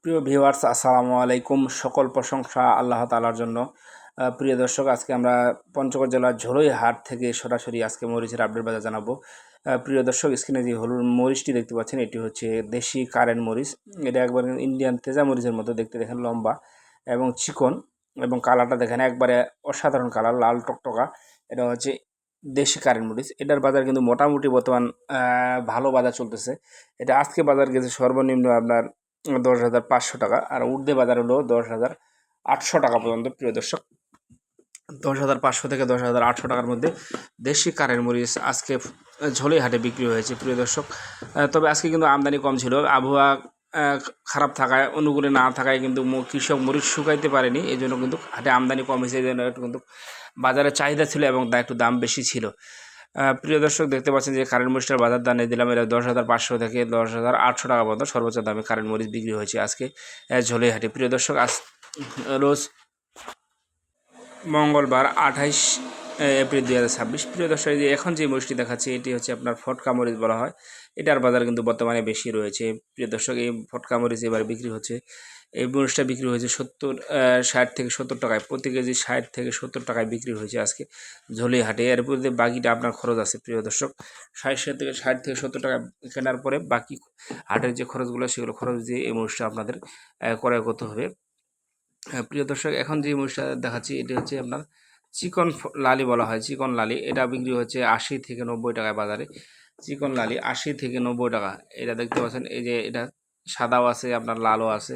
প্রিয় ভিউয়ার্স, আসসালামু আলাইকুম। সকল প্রশংসা আল্লাহ তাআলার জন্য। প্রিয় দর্শক, আজকে আমরা পঞ্চগড় জেলার ঝোলই হাট থেকে সরাসরি আজকে মরিচের আপডেট বাজার জানাবো। প্রিয় দর্শক, স্ক্রিনে যে হলুদ মরিচটি দেখতে পাচ্ছেন, এটি হচ্ছে দেশি কারেন্ট মরিচ। এটা একবার ইন্ডিয়ান তেজা মরিচের মতো দেখতে, দেখেন লম্বা এবং চিকন, এবং কালারটা দেখেন একবারে অসাধারণ কালার, লাল টকটকা। এটা হচ্ছে দেশি কারেন্ট মরিচ। এটার বাজার কিন্তু মোটামুটি বর্তমান ভালো বাজার চলতেছে। এটা আজকে বাজার গেছে সর্বনিম্ন আপনার 10,500 টাকা, আর ঊর্ধ্বে বাজার হলো 10,800 টাকা পর্যন্ত। প্রিয় দর্শক, 10,500 থেকে 10,800 টাকার মধ্যে দেশি কারেন্ট মরিচ আজকে ঝোলে হাটে বিক্রি হয়েছে। প্রিয় দর্শক, তবে আজকে কিন্তু আমদানি কম ছিল। আবহাওয়া খারাপ থাকায়, অনুকূলে না থাকায় কিন্তু কৃষক মরিচ শুকাইতে পারেনি। এই জন্য কিন্তু হাটে আমদানি কম হয়েছে, এই জন্য একটু কিন্তু বাজারে চাহিদা ছিল এবং একটু দাম বেশি ছিল। প্রিয় দর্শক, দেখতে পাচ্ছেন যে কারেন্ট মরিচটার বাজার দাম দিলাম, এটা 10,500 থেকে 10,800 টাকা পর্যন্ত সর্বোচ্চ দামে কারেন্ট মরিচ বিক্রি হয়েছে আজকে ঝোলে হাটে। প্রিয় দর্শক, আজ রোজ মঙ্গলবার 28 এপ্রিল 2026। প্রিয় দর্শক, যে এখন যে মরিচটি দেখাচ্ছে এটি হচ্ছে আপনার ফটকা মরিচ বলা হয়। এটার বাজার কিন্তু বর্তমানে বেশি রয়েছে। প্রিয় দর্শক, এই ফটকা মরিচ এবারে বিক্রি হচ্ছে, এই মরিচটা বিক্রি হয়েছে 60 থেকে 70 টাকায়, প্রতি কেজি 60 থেকে 70 টাকায় বিক্রি হয়েছে আজকে ঝোলি হাটে। এর মধ্যে বাকিটা আপনার খরচ আছে। প্রিয় দর্শক, 60 থেকে 70 টাকা কেনার পরে বাকি হাটের যে খরচগুলো, সেগুলো খরচ দিয়ে এই মরিচটা আপনাদের ক্রয় করতে হবে। প্রিয় দর্শক, এখন যে মরিচটা দেখাচ্ছি এটি হচ্ছে আপনার চিকন লালি বলা হয়, চিকন লালি। এটা বিক্রি হচ্ছে 80 থেকে 90 টাকায় বাজারে। চিকন লালি 80 থেকে 90 টাকা। এটা দেখতে পাচ্ছেন, এই যে এটা সাদাও আছে, আপনার লালও আছে।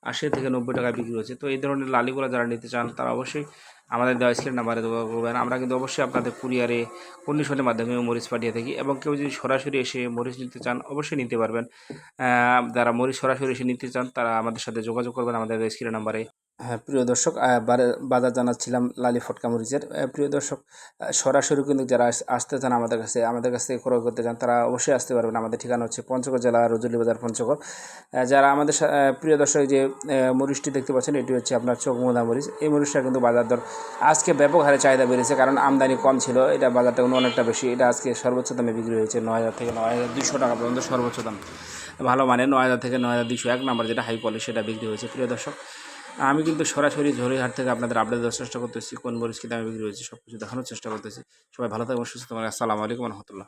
80 থেকে 90 টাকায় বিক্রি হচ্ছে। তো এই ধরনের লালিগুলো যারা নিতে চান তারা অবশ্যই আমাদের দেওয়া স্ক্রিন নাম্বারে যোগাযোগ করবেন। আমরা কিন্তু অবশ্যই আপনাদের কুরিয়ারে কন্ডিশনের মাধ্যমে মরিচ পাঠিয়ে থাকি, এবং কেউ যদি সরাসরি এসে মরিচ নিতে চান অবশ্যই নিতে পারবেন। যারা মরিচ সরাসরি এসে নিতে চান তারা আমাদের সাথে যোগাযোগ করবেন আমাদের স্ক্রিন নাম্বারে। হ্যাঁ প্রিয় দর্শক, বাজার জানাচ্ছিলাম লালি ফটকা মরিচের। প্রিয় দর্শক, সরাসরি কিন্তু যারা আসতে চান আমাদের কাছ থেকে ক্রয় করতে চান তারা অবশ্যই আসতে পারবেন। আমাদের ঠিকানা হচ্ছে পঞ্চগড় জেলা, রজলি বাজার, পঞ্চগড়। যারা আমাদের প্রিয় দর্শক, যে মরিচটি দেখতে পাচ্ছেন এটি হচ্ছে আপনার চোখমোদা মরিচ। এই মরিচটা কিন্তু বাজার দর আজকে ব্যাপক হারে চাহিদা বেড়েছে, কারণ আমদানি কম ছিল। এটা বাজারটা অনেকটা বেশি। এটা আজকে সর্বোচ্চ দামে বিক্রি হয়েছে 9,000 থেকে 9,200 টাকা পর্যন্ত সর্বোচ্চ দাম। ভালো মানে 9,000 থেকে 9,200, এক নাম্বার যেটা হাই কোয়ালিটি, সেটা বিক্রি হয়েছে। প্রিয় দর্শক, আমি কিন্তু সরাসরি ঝোড়িহাট থেকে আপনাদের আপডেট দেওয়ার চেষ্টা করতেছি, কোন মরিচ কী দামে বিক্রি হয়েছে সব কিছু দেখানোর চেষ্টা করতেছি। সবাই ভালো থাকবেন, সুস্থ থাকবেন। আসসালামু আলাইকুম রহমতুল্লাহ।